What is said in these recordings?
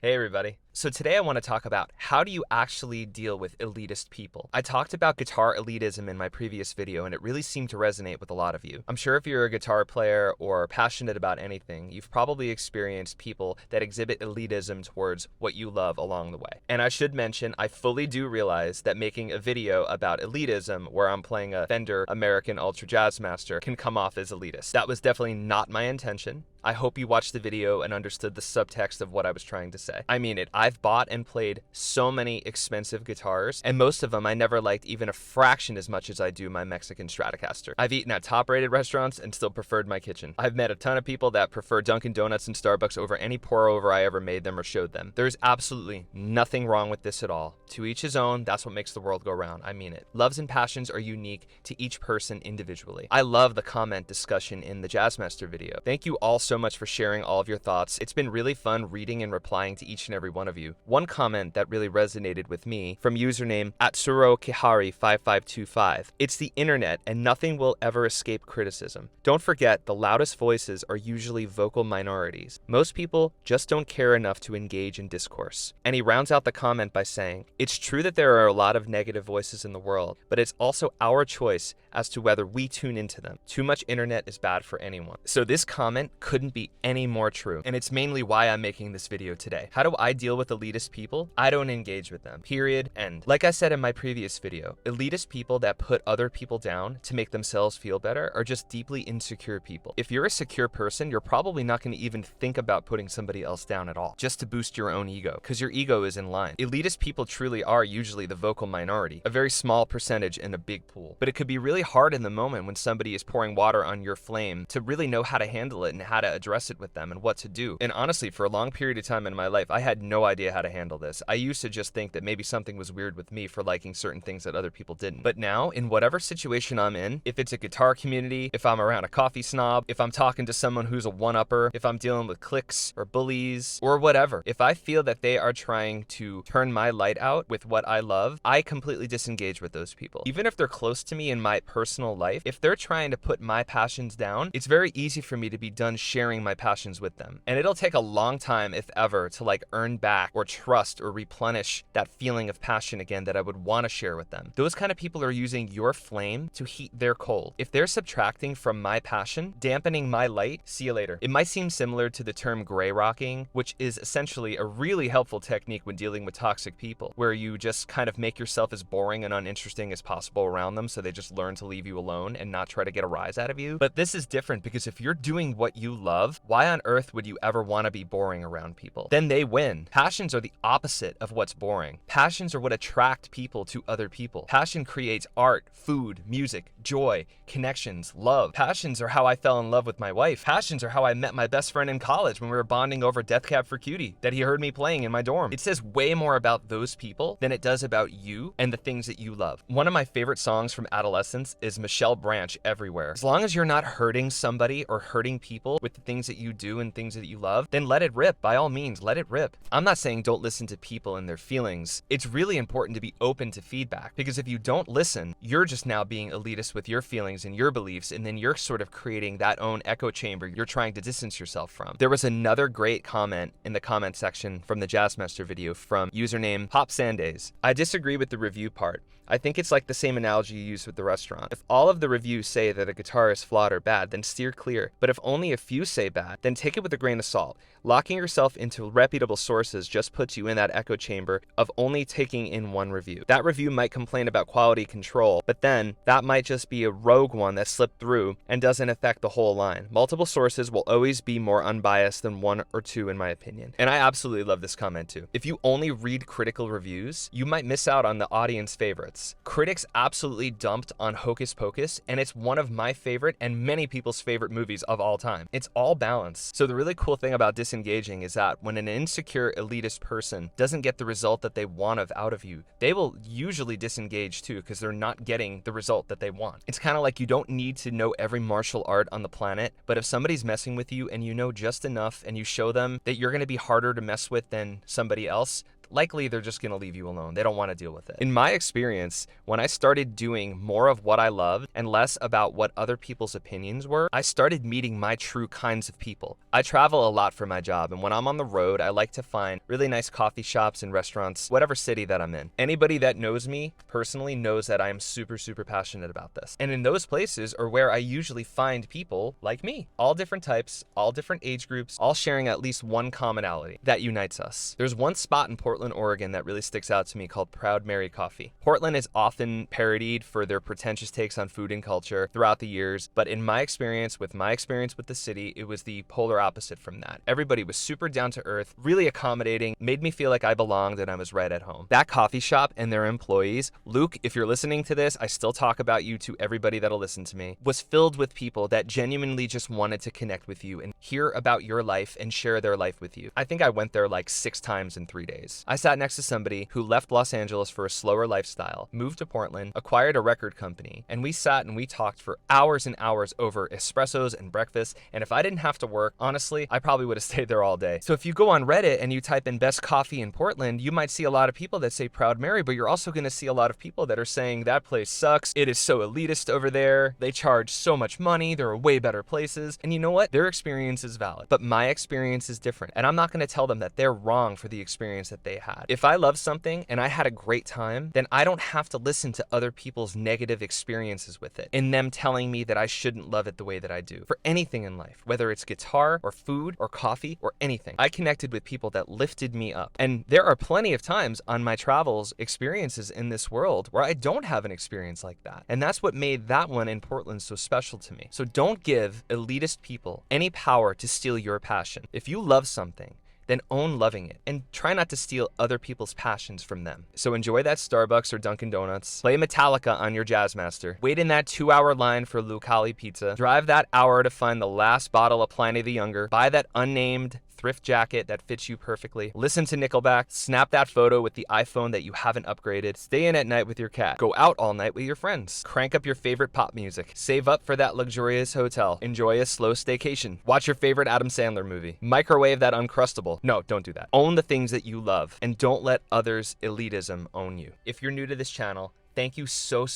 Hey everybody. So today I want to talk about how do you actually deal with elitist people. I talked about guitar elitism in my previous video and it really seemed to resonate with a lot of you. I'm sure if you're a guitar player or passionate about anything, you've probably experienced people that exhibit elitism towards what you love along the way. And I should mention, I fully do realize that making a video about elitism where I'm playing a Fender American Ultra Jazzmaster can come off as elitist. That was definitely not my intention. I hope you watched the video and understood the subtext of what I was trying to say. I mean it. I've bought and played so many expensive guitars, and most of them I never liked even a fraction as much as I do my Mexican Stratocaster. I've eaten at top-rated restaurants and still preferred my kitchen. I've met a ton of people that prefer Dunkin' Donuts and Starbucks over any pour-over I ever made them or showed them. There's absolutely nothing wrong with this at all. To each his own, that's what makes the world go round. I mean it. Loves and passions are unique to each person individually. I love the comment discussion in the Jazzmaster video. Thank you all so much for sharing all of your thoughts. It's been really fun reading and replying to each and every one of you. One comment that really resonated with me from username @SuroKihari5525. It's the internet and nothing will ever escape criticism. Don't forget, the loudest voices are usually vocal minorities. Most people just don't care enough to engage in discourse. And he rounds out the comment by saying, it's true that there are a lot of negative voices in the world, but it's also our choice as to whether we tune into them. Too much internet is bad for anyone. So this comment couldn't be any more true. And it's mainly why I'm making this video today. How do I deal with elitist people? I don't engage with them. Period. End. Like I said in my previous video, elitist people that put other people down to make themselves feel better are just deeply insecure people. If you're a secure person, you're probably not going to even think about putting somebody else down at all, just to boost your own ego, because your ego is in line. Elitist people truly are usually the vocal minority, a very small percentage in a big pool. But it could be really hard in the moment when somebody is pouring water on your flame to really know how to handle it and how to address it with them and what to do. And honestly, for a long period of time in my life, I had no idea how to handle this. I used to just think that maybe something was weird with me for liking certain things that other people didn't. But now, in whatever situation I'm in, if it's a guitar community, if I'm around a coffee snob, if I'm talking to someone who's a one-upper, if I'm dealing with cliques or bullies or whatever, if I feel that they are trying to turn my light out with what I love, I completely disengage with those people. Even if they're close to me in my personal life, if they're trying to put my passions down, it's very easy for me to be done sharing my passions with them. And it'll take a long time, if ever, to like earn back or trust or replenish that feeling of passion again that I would want to share with them. Those kind of people are using your flame to heat their cold. If they're subtracting from my passion, dampening my light, see you later. It might seem similar to the term gray rocking, which is essentially a really helpful technique when dealing with toxic people, where you just kind of make yourself as boring and uninteresting as possible around them so they just learn to leave you alone and not try to get a rise out of you. But this is different because if you're doing what you love, why on earth would you ever want to be boring around people? Then they win. Passions are the opposite of what's boring. Passions are what attract people to other people. Passion creates art, food, music, joy, connections, love. Passions are how I fell in love with my wife. Passions are how I met my best friend in college when we were bonding over Death Cab for Cutie that he heard me playing in my dorm. It says way more about those people than it does about you and the things that you love. One of my favorite songs from adolescence is Michelle Branch, Everywhere. As long as you're not hurting somebody or hurting people with the things that you do and things that you love, then let it rip. By all means, let it rip. I'm not saying don't listen to people and their feelings. It's really important to be open to feedback, because if you don't listen, you're just now being elitist with your feelings and your beliefs, and then you're sort of creating that own echo chamber you're trying to distance yourself from. There was another great comment in the comment section from the Jazzmaster video from username Pop Sandays. I disagree with the review part. I think it's like the same analogy you used with the restaurant. If all of the reviews say that a guitar is flawed or bad, then steer clear. But if only a few say bad, then take it with a grain of salt. Locking yourself into reputable sources just puts you in that echo chamber of only taking in one review. That review might complain about quality control, but then that might just be a rogue one that slipped through and doesn't affect the whole line. Multiple sources will always be more unbiased than one or two, in my opinion. And I absolutely love this comment too. If you only read critical reviews, you might miss out on the audience favorites. Critics absolutely dumped on Hocus Pocus, and it's one of my favorite and many people's favorite movies of all time. It's all balance. So the really cool thing about disengaging is that when an insecure elitist person doesn't get the result that they want out of you, they will usually disengage too, because they're not getting the result that they want. It's kind of like you don't need to know every martial art on the planet, but if somebody's messing with you and you know just enough and you show them that you're going to be harder to mess with than somebody else, likely they're just gonna leave you alone. They don't want to deal with it. In my experience, when I started doing more of what I loved and less about what other people's opinions were, I started meeting my true kinds of people. I travel a lot for my job, and when I'm on the road, I like to find really nice coffee shops and restaurants, whatever city that I'm in. Anybody that knows me personally knows that I am super, super passionate about this. And in those places are where I usually find people like me, all different types, all different age groups, all sharing at least one commonality that unites us. There's one spot in Portland, Oregon that really sticks out to me called Proud Mary Coffee. Portland is often parodied for their pretentious takes on food and culture throughout the years, but in my experience with the city, it was the polar opposite from that. Everybody was super down to earth, really accommodating, made me feel like I belonged and I was right at home. That coffee shop and their employees, Luke, if you're listening to this, I still talk about you to everybody that'll listen to me, was filled with people that genuinely just wanted to connect with you and hear about your life and share their life with you. I think I went there like 6 times in 3 days. I sat next to somebody who left Los Angeles for a slower lifestyle, moved to Portland, acquired a record company, and we sat and we talked for hours and hours over espressos and breakfast, and if I didn't have to work, honestly, I probably would have stayed there all day. So if you go on Reddit and you type in best coffee in Portland, you might see a lot of people that say Proud Mary, but you're also going to see a lot of people that are saying that place sucks, it is so elitist over there, they charge so much money, there are way better places, and you know what? Their experience is valid, but my experience is different, and I'm not going to tell them that they're wrong for the experience that they had. If I love something and I had a great time, then I don't have to listen to other people's negative experiences with it and them telling me that I shouldn't love it the way that I do. For anything in life, whether it's guitar or food or coffee or anything, I connected with people that lifted me up. And there are plenty of times on my travels, experiences in this world where I don't have an experience like that. And that's what made that one in Portland so special to me. So don't give elitist people any power to steal your passion. If you love something, then own loving it and try not to steal other people's passions from them. So enjoy that Starbucks or Dunkin' Donuts, play Metallica on your Jazzmaster, wait in that 2-hour line for Lucali Pizza, drive that hour to find the last bottle of Pliny the Younger, buy that unnamed thrift jacket that fits you perfectly, listen to Nickelback, snap that photo with the iPhone that you haven't upgraded, stay in at night with your cat, go out all night with your friends, crank up your favorite pop music, save up for that luxurious hotel, enjoy a slow staycation, watch your favorite Adam Sandler movie, microwave that Uncrustable. No, don't do that. Own the things that you love and don't let others' elitism own you. If you're new to this channel, thank you so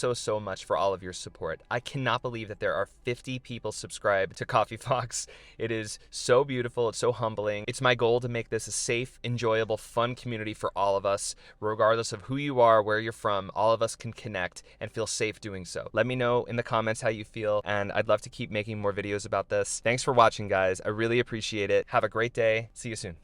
much for all of your support. I cannot believe that there are 50 people subscribed to Coffee Fox. It is so beautiful. It's so humbling. It's my goal to make this a safe, enjoyable, fun community for all of us. Regardless of who you are, where you're from, all of us can connect and feel safe doing so. Let me know in the comments how you feel, and I'd love to keep making more videos about this. Thanks for watching, guys. I really appreciate it. Have a great day. See you soon.